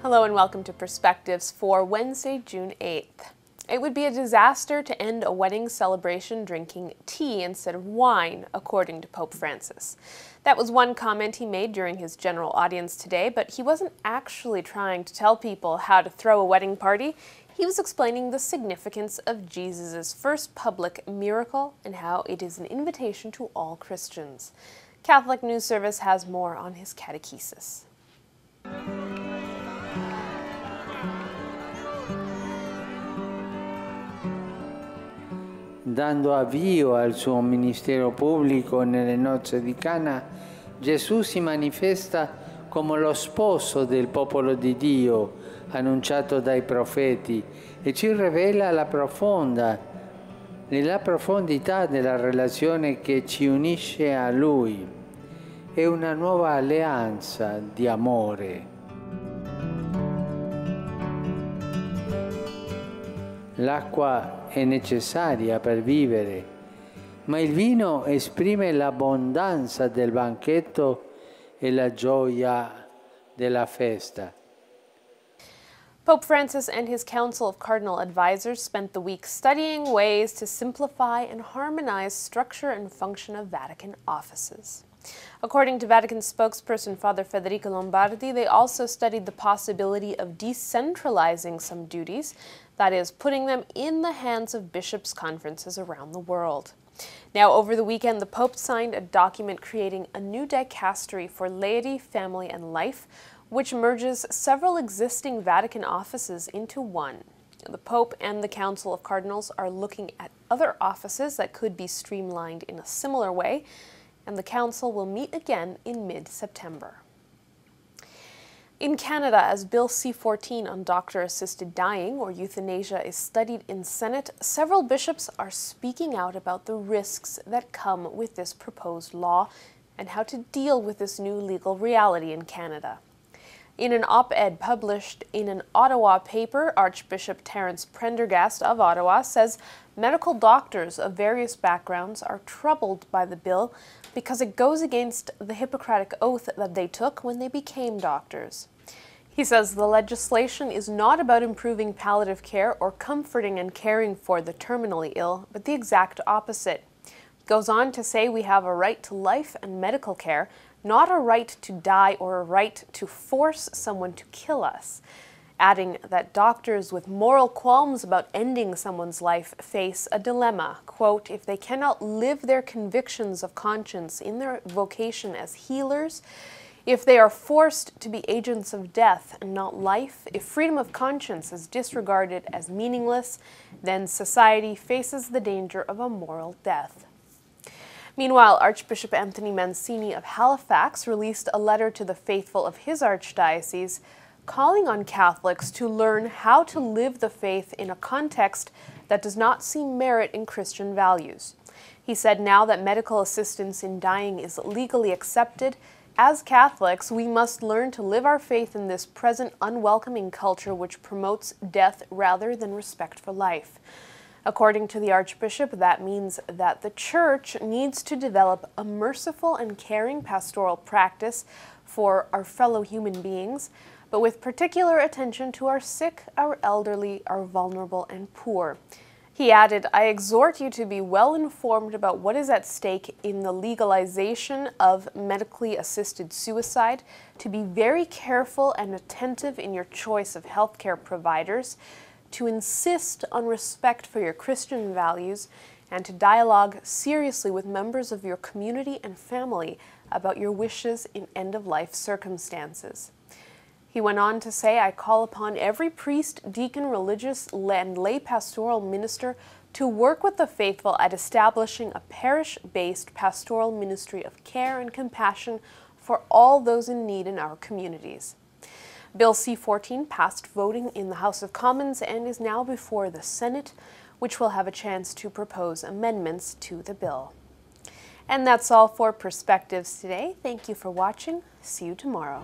Hello and welcome to Perspectives for Wednesday, June 8th. It would be a disaster to end a wedding celebration drinking tea instead of wine, according to Pope Francis. That was one comment he made during his general audience today, but he wasn't actually trying to tell people how to throw a wedding party. He was explaining the significance of Jesus' first public miracle and how it is an invitation to all Christians. Catholic News Service has more on his catechesis. Dando avvio al suo ministero pubblico nelle nozze di Cana, Gesù si manifesta come lo sposo del popolo di Dio, annunciato dai profeti, e ci rivela la profondità della relazione che ci unisce a Lui. È una nuova alleanza di amore. L'acqua è necessaria per vivere, ma il vino esprime l'abbondanza del banchetto e la gioia della festa. Pope Francis and his Council of Cardinal Advisors spent the week studying ways to simplify and harmonize structure and function of Vatican offices. According to Vatican spokesperson Father Federico Lombardi, they also studied the possibility of decentralizing some duties, that is, putting them in the hands of bishops' conferences around the world. Now, over the weekend, the Pope signed a document creating a new dicastery for laity, family, and life, which merges several existing Vatican offices into one. The Pope and the Council of Cardinals are looking at other offices that could be streamlined in a similar way, and the Council will meet again in mid-September. In Canada, as Bill C-14 on doctor-assisted dying, or euthanasia, is studied in Senate, several bishops are speaking out about the risks that come with this proposed law and how to deal with this new legal reality in Canada. In an op-ed published in an Ottawa paper, Archbishop Terence Prendergast of Ottawa says medical doctors of various backgrounds are troubled by the bill because it goes against the Hippocratic oath that they took when they became doctors. He says the legislation is not about improving palliative care or comforting and caring for the terminally ill, but the exact opposite. He goes on to say we have a right to life and medical care, not a right to die or a right to force someone to kill us, adding that doctors with moral qualms about ending someone's life face a dilemma. Quote, if they cannot live their convictions of conscience in their vocation as healers, if they are forced to be agents of death and not life, if freedom of conscience is disregarded as meaningless, then society faces the danger of a moral death. Meanwhile, Archbishop Anthony Mancini of Halifax released a letter to the faithful of his archdiocese calling on Catholics to learn how to live the faith in a context that does not see merit in Christian values. He said now that medical assistance in dying is legally accepted, as Catholics, we must learn to live our faith in this present unwelcoming culture which promotes death rather than respect for life. According to the Archbishop, that means that the Church needs to develop a merciful and caring pastoral practice for our fellow human beings, but with particular attention to our sick, our elderly, our vulnerable, and poor. He added, I exhort you to be well informed about what is at stake in the legalization of medically assisted suicide, to be very careful and attentive in your choice of healthcare providers, to insist on respect for your Christian values, and to dialogue seriously with members of your community and family about your wishes in end-of-life circumstances. He went on to say, I call upon every priest, deacon, religious, and lay pastoral minister to work with the faithful at establishing a parish-based pastoral ministry of care and compassion for all those in need in our communities. Bill C-14 passed voting in the House of Commons and is now before the Senate, which will have a chance to propose amendments to the bill. And that's all for Perspectives today. Thank you for watching. See you tomorrow.